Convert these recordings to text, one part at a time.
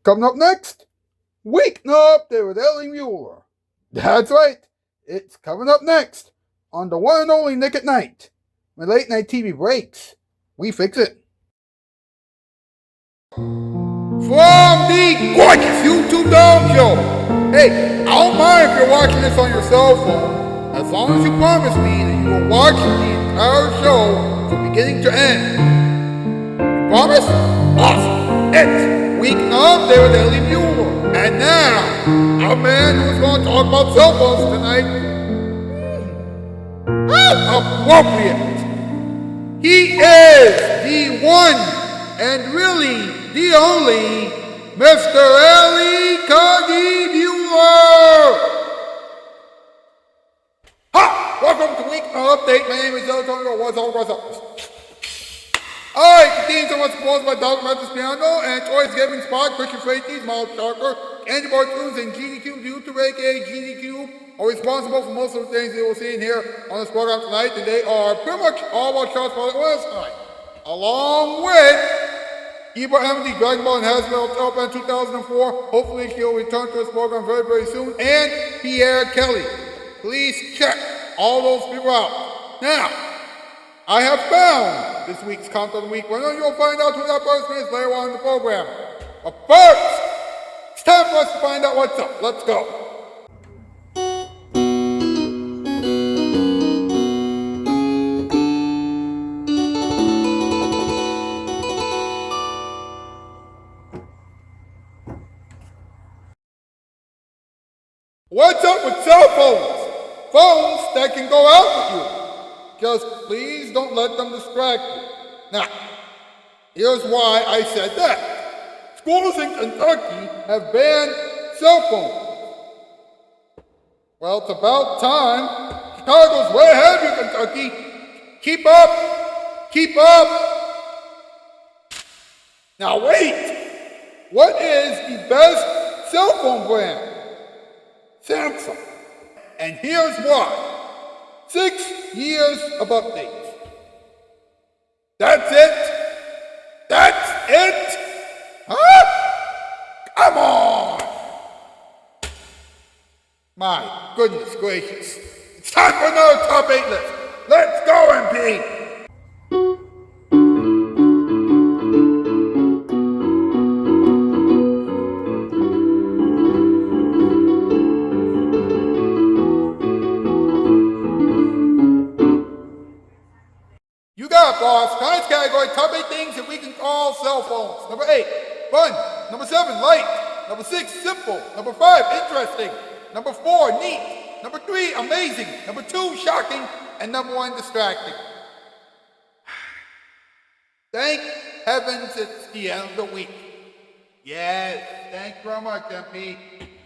Coming up next, Weeknight with Ellie Muller. That's right, it's coming up next on the one and only Nick at Night. When late night TV breaks, we fix it. From the gorgeous YouTube Dog Show. Hey, I don't mind if you're watching this on your cell phone, as long as you promise me that you will watch the entire show from beginning to end. You promise? Awesome. It's Weeknight with Ellie Muller. And now, our man who's going to talk about cell phones tonight. How appropriate. He is the one and really the only Mr. Ellie Muller. Ha! Welcome to Weeknight Update. My name is Ellie. What's up? Alright, the teams are what's composed by Dr. Mathis Piano and Troy's Giving Spot, Christian Freighties, Miles Sharker, Andy Bartunes, and GDQ, YouTube, aka GDQ, are responsible for most of the things you will see in here on this program tonight. And they are pretty much all about Shoutout Spotlight was tonight. Along with Eva Emily, Dragon Ball and Hasbro Telepan 2004. Hopefully she'll return to this program very, very soon. And Pierre Kelly. Please check all those people out. Now, I have found this week's Count of the Week winner. You'll find out who that person is later on in the program. But first, it's time for us to find out what's up. Let's go. What's up with cell phones? Phones that can go out with you. Just please don't let them distract you. Now, here's why I said that. Schools in Kentucky have banned cell phones. Well, it's about time. Chicago's way ahead of you, Kentucky. Keep up. Keep up. Now wait. What is the best cell phone brand? Samsung. And here's why. 6 years of updates. That's it? That's it? Huh? Come on! My goodness gracious. It's time for another top 8 list. Let's go, MP! Boss. Tonight's category, top 8 things that we can call cell phones. Number 8, fun. Number 7, light. Number 6, simple. Number 5, interesting. Number 4, neat. Number 3, amazing. Number 2, shocking. And number 1, distracting. Thank heavens it's the end of the week. Yes, thanks very much, MP.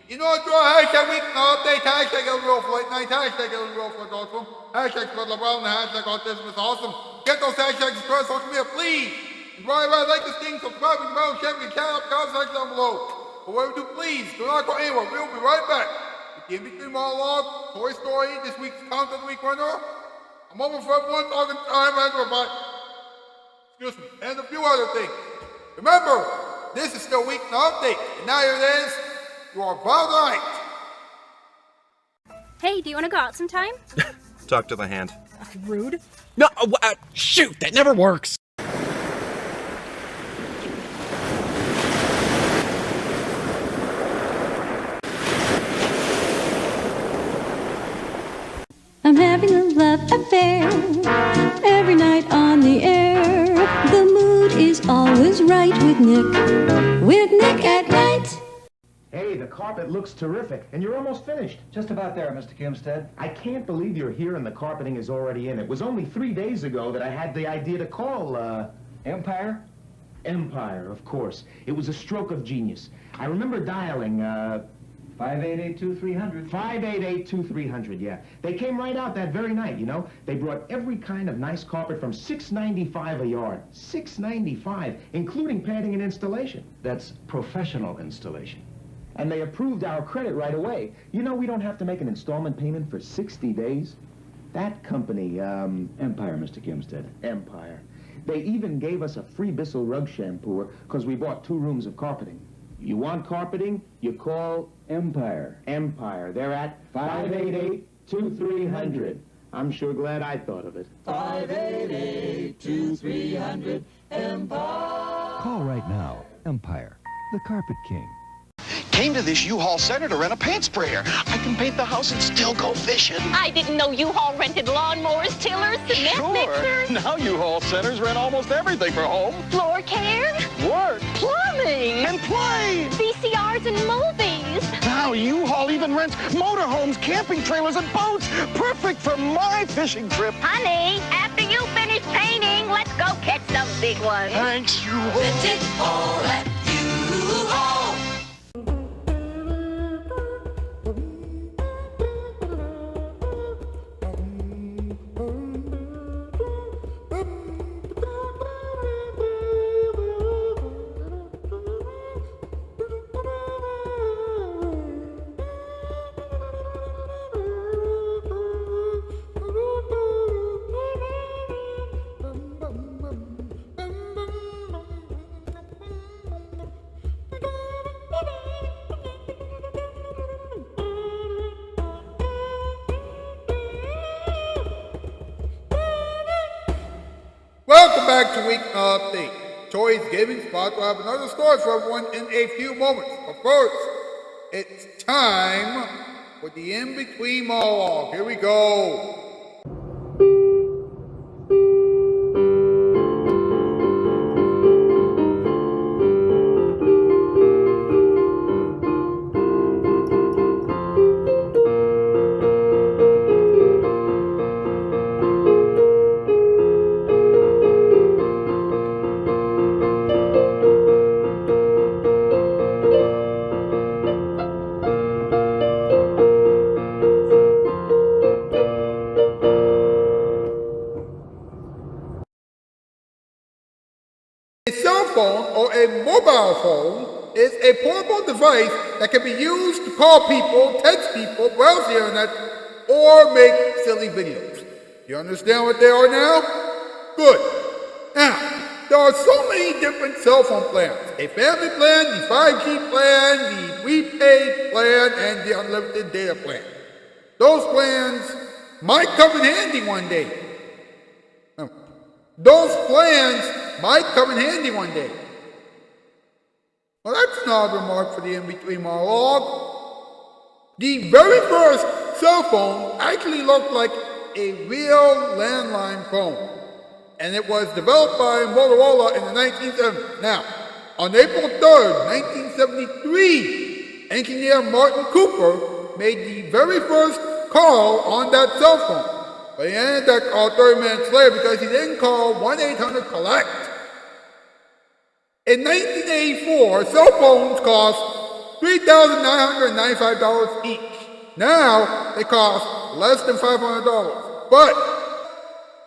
You know, draw hashtag Weeknight Update, hashtag Real for Late Night, hashtag Real for Adult Room, hashtag Spread LeBron, and hashtag Autism is Awesome. Get those hashtags expressed social media, please. And right, like this thing, subscribe, and share, and shout out, comment section down below. But whatever you do, please, do not go anywhere. We'll be right back. With the in-between monologue, Toy Story, this week's Count of the Week winner, a moment for everyone talking time, and excuse me, and a few other things. Remember, this is still Weeknight Update, and now here it is. You are about right. Hey, do you want to go out sometime? Talk to the hand. Rude. No, shoot, that never works. I'm having a love affair every night on the air. The mood is always right with Nick at Night. Hey, the carpet looks terrific, and you're almost finished. Just about there, Mr. Kimstead. I can't believe you're here and the carpeting is already in. It was only 3 days ago that I had the idea to call, Empire? Empire, of course. It was a stroke of genius. I remember dialing, 5882-300. 5882-300, yeah. They came right out that very night, you know. They brought every kind of nice carpet from $6.95 a yard. $6.95, including padding and installation. That's professional installation. And they approved our credit right away. You know, we don't have to make an installment payment for 60 days. That company, Empire, Mr. Kimstead. Empire. They even gave us a free Bissell rug shampooer because we bought 2 rooms of carpeting. You want carpeting? You call Empire. Empire. They're at 588-2300. I'm sure glad I thought of it. 588-2300 Empire. Call right now. Empire, the Carpet King. Came to this U-Haul Center to rent a paint sprayer. I can paint the house and still go fishing. I didn't know U-Haul rented lawnmowers, tillers, cement mixers. Now U-Haul Centers rent almost everything for home. Floor care, Work. plumbing, And play. VCRs and movies. Now U-Haul even rents motorhomes, camping trailers, and boats. Perfect for my fishing trip. Honey, after you finish painting, let's go catch some big ones. Thanks, U-Haul. Rent it all at U-Haul. Welcome back to Weeknight Update. Toys Gaming Spot will have another story for everyone in a few moments. But first, it's time for the in-between monologue. Here we go. A cell phone or a mobile phone is a portable device that can be used to call people, text people, browse the internet, or make silly videos. You understand what they are now? Good. Now, there are so many different cell phone plans. A family plan, the 5G plan, the prepaid plan, and the unlimited data plan. Those plans might come in handy one day. Those plans might come in handy one day. Well, that's not a remark for the in-between monologue. The very first cell phone actually looked like a real landline phone, and it was developed by Motorola in the 1970s. Now, on April 3rd, 1973, engineer Martin Cooper made the very first call on that cell phone. But he ended that call 30 minutes later because he didn't call 1-800-COLLECT. In 1984, cell phones cost $3,995 each. Now, they cost less than $500. But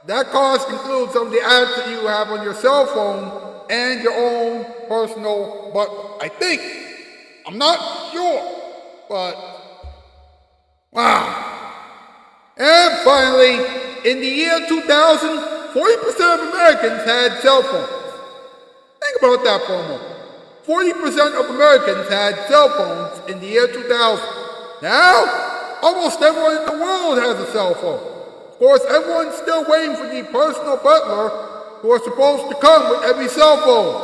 that cost includes some of the apps that you have on your cell phone and your own personal butler. I think. I'm not sure. But, wow. And finally, in the year 2000, 40% of Americans had cell phones. Think about that for a moment. 40% of Americans had cell phones in the year 2000. Now, almost everyone in the world has a cell phone. Of course, everyone's still waiting for the personal butler who are supposed to come with every cell phone.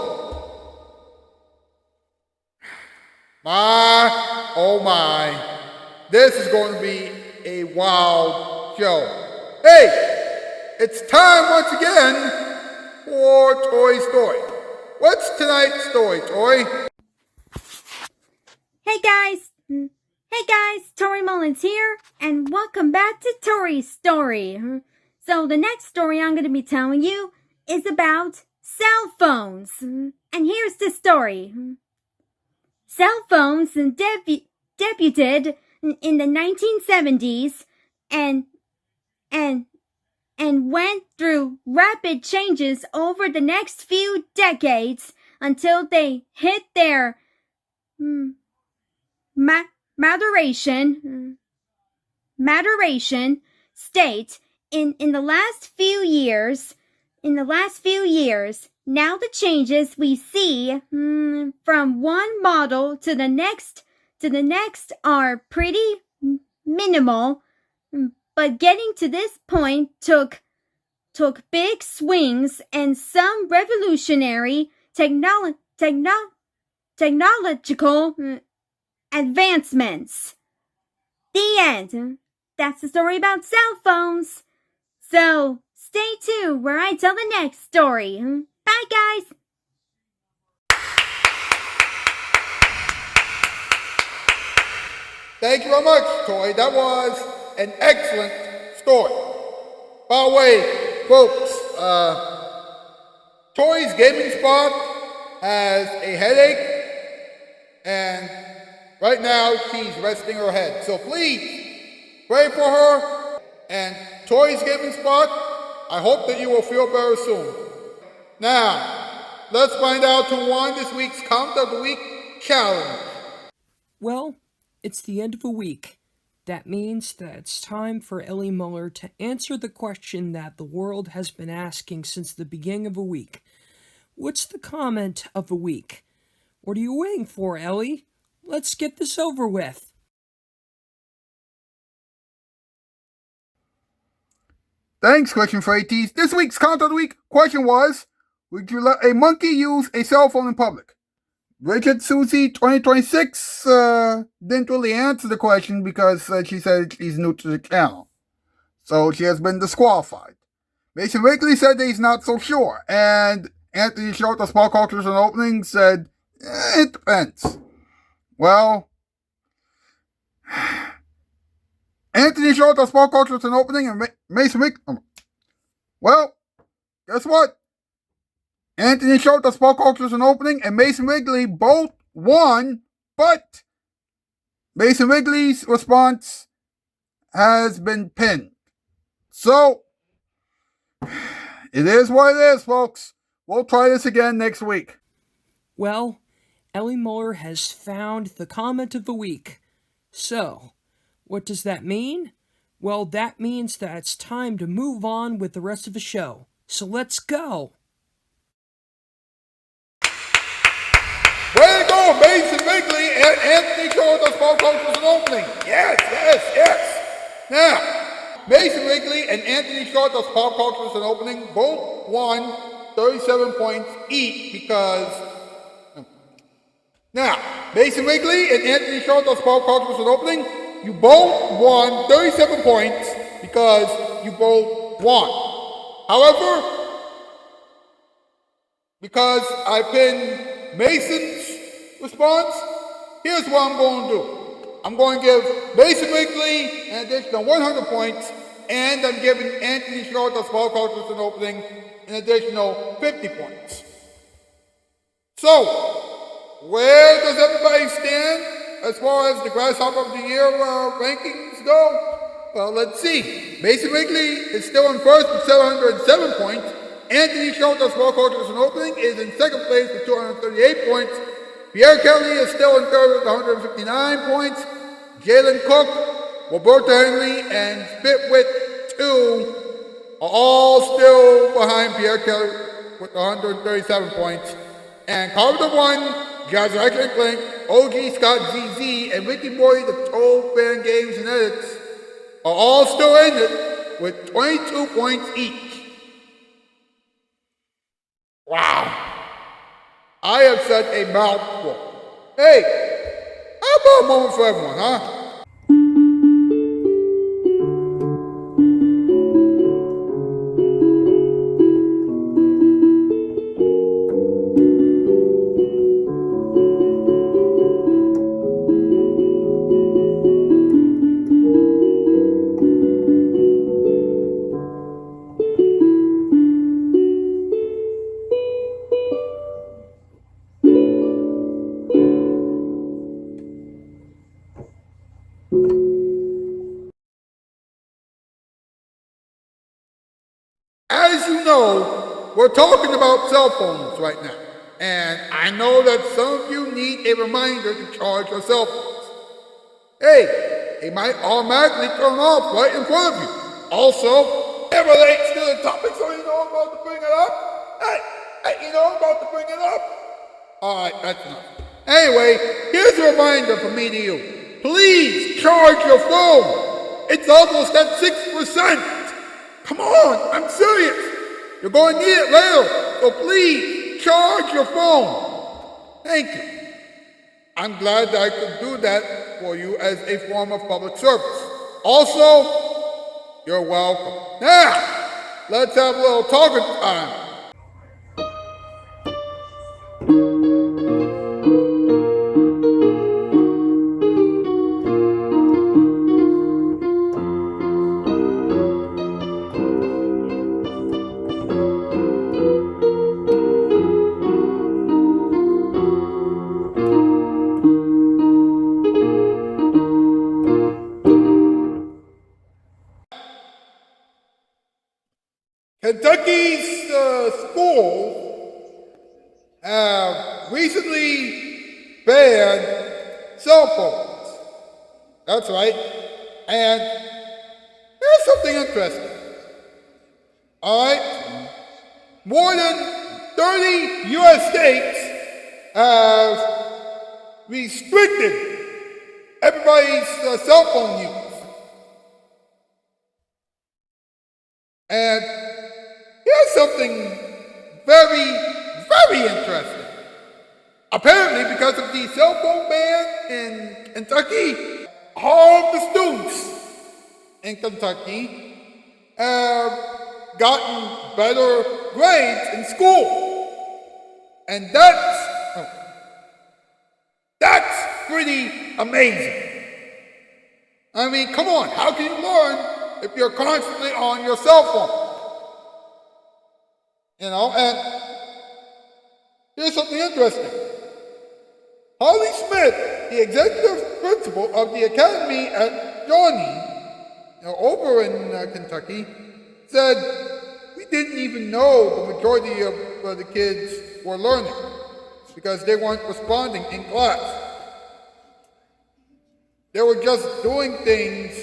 My, oh my, this is going to be a wild show. Hey, it's time once again for Toy Story. What's tonight's story, Toy? Hey guys, Tori Mullins here, and welcome back to Tori's Story. So the next story I'm going to be telling you is about cell phones. And here's the story. Cell phones debuted in the 1970s and went through rapid changes over the next few decades until they hit their maturation state in the last few years. Now the changes we see from one model to the next are pretty minimal, but getting to this point took big swings and some revolutionary technological advancements. The end. That's the story about cell phones. So stay tuned where I tell the next story. Bye, guys. Thank you very much, Toy. That was an excellent story. By the way, folks, Toy's gaming spot has a headache, and right now she's resting her head. So please pray for her. And Toy's gaming spot, I hope that you will feel better soon. Now, let's find out who won this week's Count of the Week challenge. Well, it's the end of a week. That means that it's time for Ellie Muller to answer the question that the world has been asking since the beginning of a week. What's the comment of the week? What are you waiting for, Ellie? Let's get this over with. Thanks, Question for ATs. This week's Count of the Week question was, would you let a monkey use a cell phone in public? Richard Susie 2026 didn't really answer the question because she said she's new to the channel. So she has been disqualified. Mason Wrigley said that he's not so sure. And Anthony Shoutout of Small Cultures and Opening said, it depends. Well, Anthony Shoutout of Small Cultures and Opening and Mason Wrigley. Well, guess what? Anthony Shoutout of Small Cultures and Opening and Mason Wrigley both won, but Mason Wrigley's response has been pinned. So, it is what it is, folks. We'll try this again next week. Well, Ellie Muller has found the comment of the week. So, what does that mean? Well, that means that it's time to move on with the rest of the show. So let's go! Way to go, Mason Wrigley and Anthony Shoutout of Small Cultures and Opening. Yes. Now, Mason Wrigley and Anthony Shoutout of Small Cultures and Opening both won 37 points each because... Now, Mason Wrigley and Anthony Shoutout of Small Cultures and Opening, you both won 37 points because you both won. However, because I pinned Mason's response, here's what I'm going to do. I'm going to give Mason Wrigley an additional 100 points, and I'm giving Anthony Shoutout of Small Cultures and Opening an additional 50 points. So, where does everybody stand as far as the Grasshopper of the Year rankings go? Well, let's see. Mason Wrigley is still in first with 707 points. Anthony Shoutout of Small Cultures and Opening is in second place with 238 points. Pierre Kelly is still in third with 159 points. Jalen Cook, Roberto Henley, and Spitwit 2 are all still behind Pierre Kelly with 137 points. And Carter 1, Joshua Link, OG Scott ZZ, and Ricky Boy, the Toll Fan Games and Edits, are all still in it with 22 points each. Wow. I have said a mouthful. Hey, how about a moment for everyone, huh? As you know, we're talking about cell phones right now. And I know that some of you need a reminder to charge your cell phones. Hey, they might automatically turn off right in front of you. Also, it relates to the topic, so you know I'm about to bring it up. Hey, I'm about to bring it up. Alright, that's enough. Anyway, here's a reminder from me to you. Please charge your phone. It's almost at 6%. Come on, I'm serious. You're going to need it later, so please charge your phone. Thank you. I'm glad that I could do that for you as a form of public service. Also, you're welcome. Now, let's have a little talking time. Kentucky's schools have recently banned cell phones. That's right. And here's something interesting. Alright? More than 30 U.S. states have restricted everybody's cell phone use. And here's something very, very interesting. Apparently, because of the cell phone ban in Kentucky, all of the students in Kentucky have gotten better grades in school. And that's pretty amazing. I mean, come on, how can you learn if you're constantly on your cell phone? And here's something interesting. Holly Smith, the executive principal of the academy at Shawnee, over in Kentucky, said, we didn't even know the majority of the kids were learning because they weren't responding in class. They were just doing things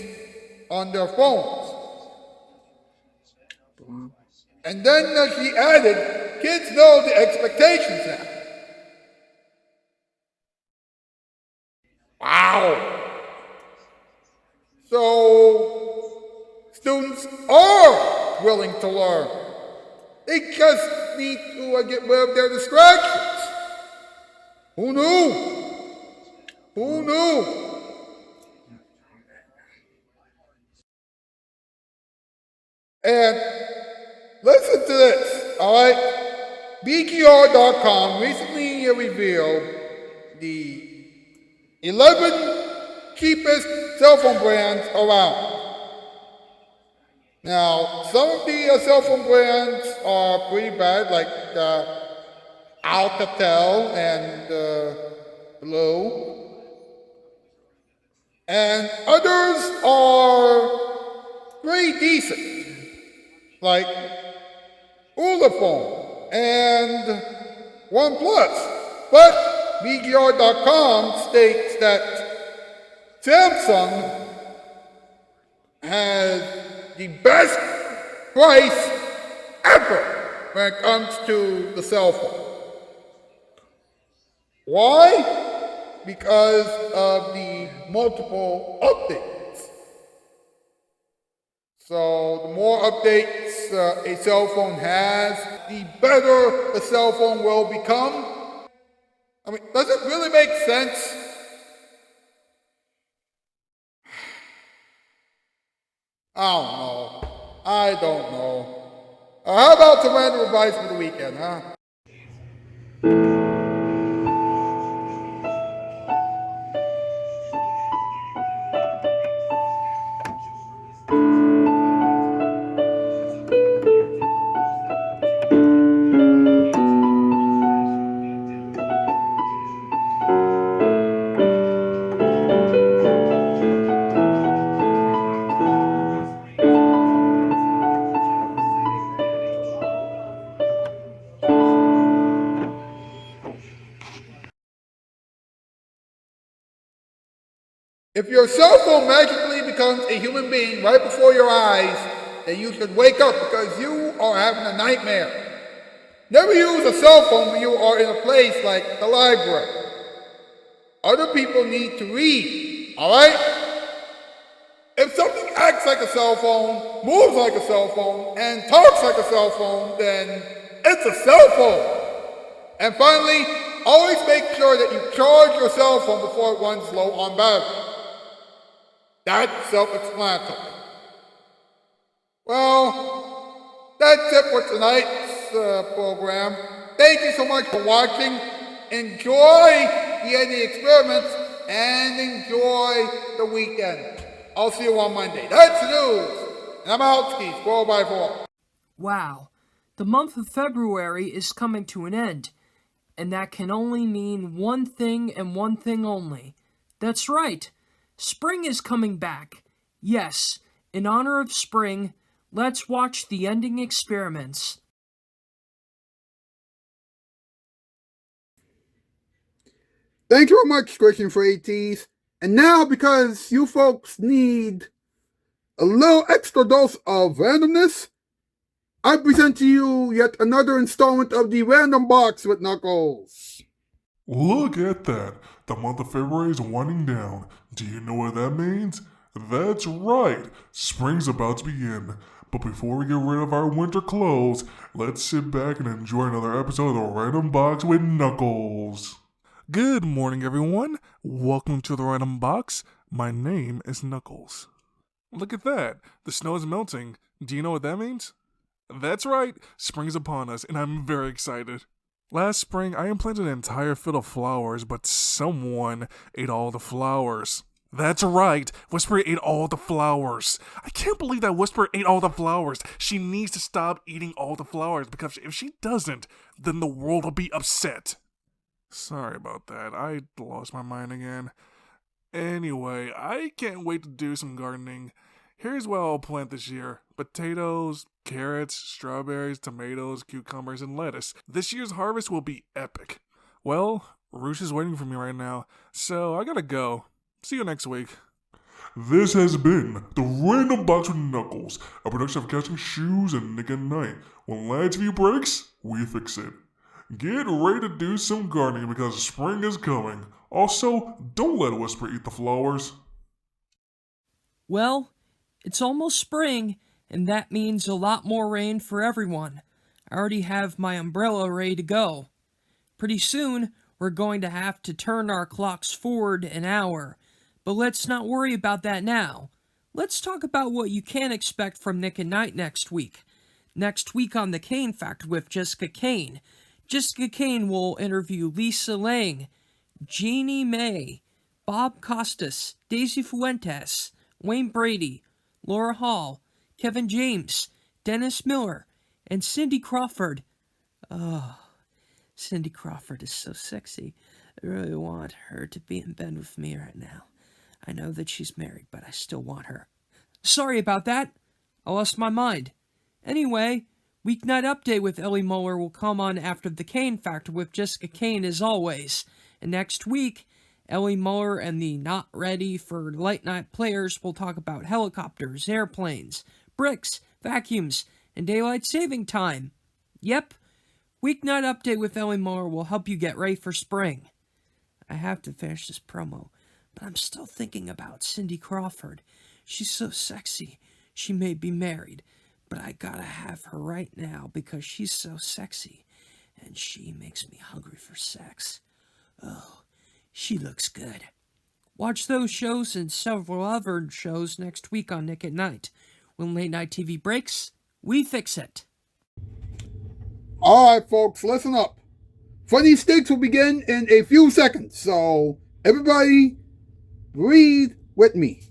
on their phones. And then she added, kids know the expectations now. Wow. So, students are willing to learn. They just need to get rid of their distractions. Who knew? Who knew? And listen to this, alright? BGR.com recently revealed the 11 cheapest cell phone brands around. Now, some of the cell phone brands are pretty bad, like Alcatel and Blue. And others are pretty decent, like Ulefone and OnePlus. But BGR.com states that Samsung has the best price ever when it comes to the cell phone. Why? Because of the multiple updates. So the more updates a cell phone has, the better the cell phone will become. I mean, does it really make sense? I don't know. How about some random advice for the weekend, huh? If your cell phone magically becomes a human being right before your eyes, then you should wake up because you are having a nightmare. Never use a cell phone when you are in a place like the library. Other people need to read, alright? If something acts like a cell phone, moves like a cell phone, and talks like a cell phone, then it's a cell phone. And finally, always make sure that you charge your cell phone before it runs low on battery. That's self-explanatory. Well, that's it for tonight's program. Thank you so much for watching. Enjoy the ending experiments and enjoy the weekend. I'll see you on Monday. That's the news. And I'm out, skis, 4x4. Wow, the month of February is coming to an end, and that can only mean one thing and one thing only. That's right, spring is coming back. Yes, in honor of spring, let's watch the ending experiments. Thank you very much, Christian for ATs. And now, because you folks need a little extra dose of randomness, I present to you yet another installment of the Random Box with Knuckles. Look at that. The month of February is winding down. Do you know what that means? That's right. Spring's about to begin. But before we get rid of our winter clothes, let's sit back and enjoy another episode of the Random Box with Knuckles. Good morning, everyone. Welcome to the Random Box. My name is Knuckles. Look at that. The snow is melting. Do you know what that means? That's right. Spring's upon us, and I'm very excited. Last spring, I implanted an entire field of flowers, but someone ate all the flowers. That's right. Whisper ate all the flowers. I can't believe that Whisper ate all the flowers. She needs to stop eating all the flowers, because if she doesn't, then the world will be upset. Sorry about that. I lost my mind again. Anyway, I can't wait to do some gardening. Here's what I'll plant this year. Potatoes, carrots, strawberries, tomatoes, cucumbers, and lettuce. This year's harvest will be epic. Well, Roosh is waiting for me right now, so I gotta go. See you next week. This has been the Random Box with Knuckles, a production of Catching Shoes and Nick at Night. When Live TV breaks, we fix it. Get ready to do some gardening because spring is coming. Also, don't let Whisper eat the flowers. Well, it's almost spring, and that means a lot more rain for everyone. I already have my umbrella ready to go. Pretty soon, we're going to have to turn our clocks forward an hour, but let's not worry about that now. Let's talk about what you can expect from Nick at Night next week. Next week on The Kane Factor with Jessica Kane. Jessica Kane will interview Lisa Lang, Jeannie May, Bob Costas, Daisy Fuentes, Wayne Brady, Laura Hall, Kevin James, Dennis Miller, and Cindy Crawford. Oh, Cindy Crawford is so sexy. I really want her to be in bed with me right now. I know that she's married, but I still want her. Sorry about that. I lost my mind. Anyway, Weeknight Update with Ellie Muller will come on after The Kane Factor with Jessica Kane as always. And next week, Ellie Muller and the Not Ready for Late Night players will talk about helicopters, airplanes, bricks, vacuums, and daylight saving time. Yep, Weeknight Update with Ellie Muller will help you get ready for spring. I have to finish this promo, but I'm still thinking about Cindy Crawford. She's so sexy. She may be married, but I gotta have her right now because she's so sexy, and she makes me hungry for sex. Oh, she looks good. Watch those shows and several other shows next week on Nick at Night. When late night TV breaks, we fix it. Alright, folks, listen up. Funny Sticks will begin in a few seconds, so everybody breathe with me.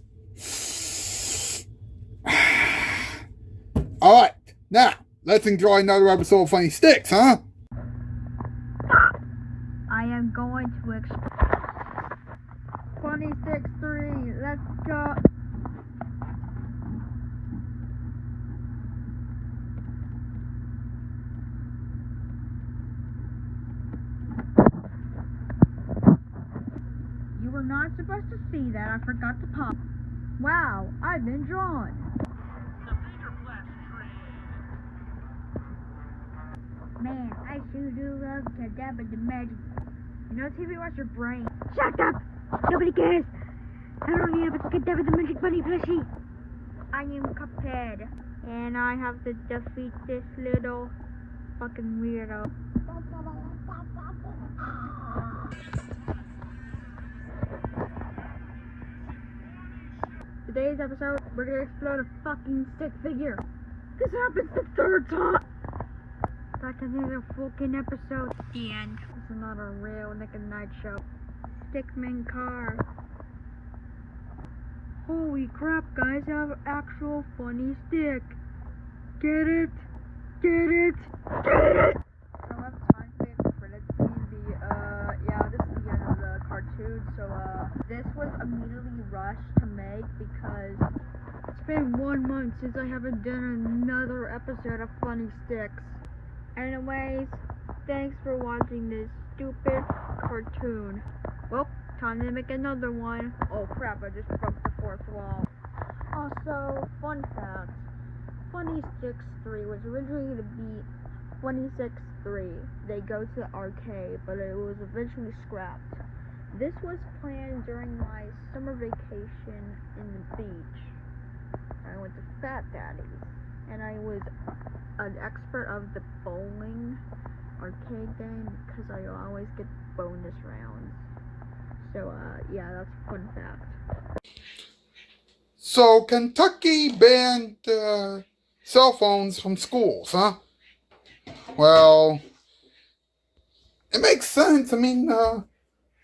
Alright, now, let's enjoy another episode of Funny Sticks, huh? I am going to explore. Funny Sticks 3, let's go. You were not supposed to see that. I forgot to pop. Wow, I've been drawn. Man, I sure do love Kadabra the Magic. You know, TV watch your brain. Shut up! Nobody cares! I don't have a Kadabra the Magic Bunny plushie. I am Cuphead, and I have to defeat this little fucking weirdo. Today's episode, we're gonna explode a fucking stick figure. This happens the third time. Back in the fucking episode. The end. This is not a real Nick and Night show. Stickman car. Holy crap, guys! I have an actual funny stick. Get it? Get it? Get it? So I have time for the credit scene. Yeah, this is the end of the cartoon. So, this was immediately rushed to make because it's been 1 month since I haven't done another episode of Funny Sticks. Anyways, thanks for watching this stupid cartoon. Well, time to make another one. Oh crap, I just broke the fourth wall. Also, fun fact, Funny Sticks 3 was originally to be Funny Sticks 3. They go to the arcade, but it was eventually scrapped. This was planned during my summer vacation in the beach. I went to Fat Daddy's, and I was an expert of the bowling arcade game because I always get bonus rounds. So, yeah, that's a fun fact. So, Kentucky banned cell phones from schools, huh? Well, it makes sense. I mean,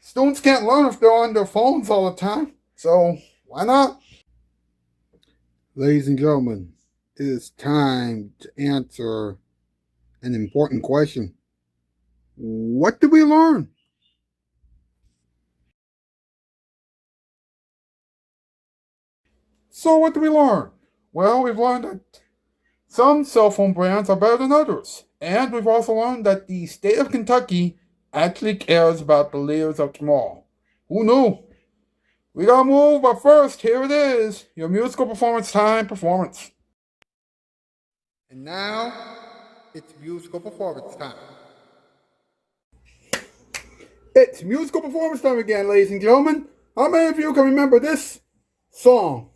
students can't learn if they're on their phones all the time. So, why not? Ladies and gentlemen, it is time to answer an important question. What did we learn? So what did we learn? Well, we've learned that some cell phone brands are better than others. And we've also learned that the state of Kentucky actually cares about the leaders of tomorrow. Who knew? We gotta move, but first, here it is. Your musical performance time performance. And now, it's musical performance time. It's musical performance time again, ladies and gentlemen. How many of you can remember this song?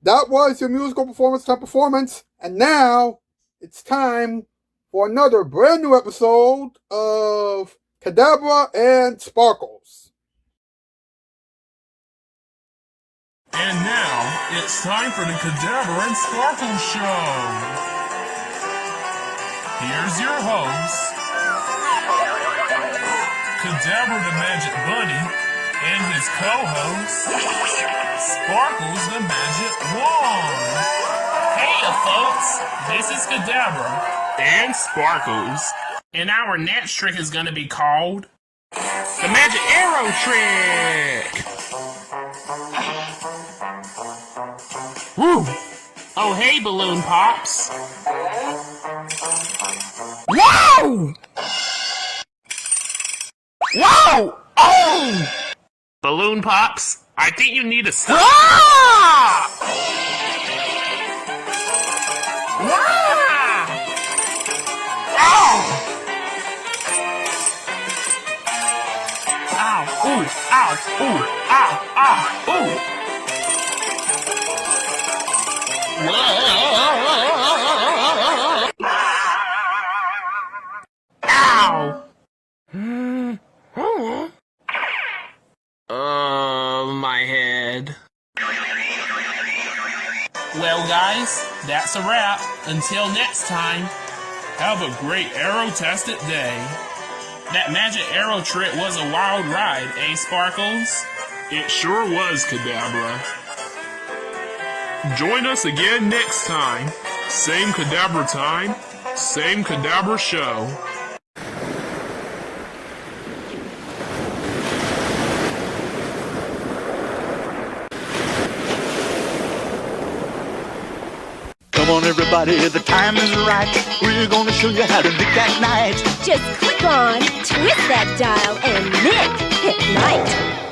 That was your musical performance time performance, and now it's time for another brand new episode of Kadabra and Sparkles. And now it's time for the Kadabra and Sparkles show. Here's your host, Kadabra the Magic Bunny, and his co-host, Sparkles the Magic Wand. Hey folks, this is Kadabra and Sparkles, and our next trick is going to be called the Magic Arrow Trick. Woo! Oh hey Balloon Pops. Whoa! Whoa! Oh! Balloon Pops, I think you need to stop. Ah! Ah! Ow! Ow! Ooh! Ow! My head. Well, guys, that's a wrap. Until next time, have a great arrow-tastic day. That magic arrow trick was a wild ride, eh, Sparkles? It sure was, Kadabra. Join us again next time. Same Kadabra time, same Kadabra show. Come on, everybody, the time is right. We're gonna show you how to nick at night. Just click on, twist that dial, and nick at night.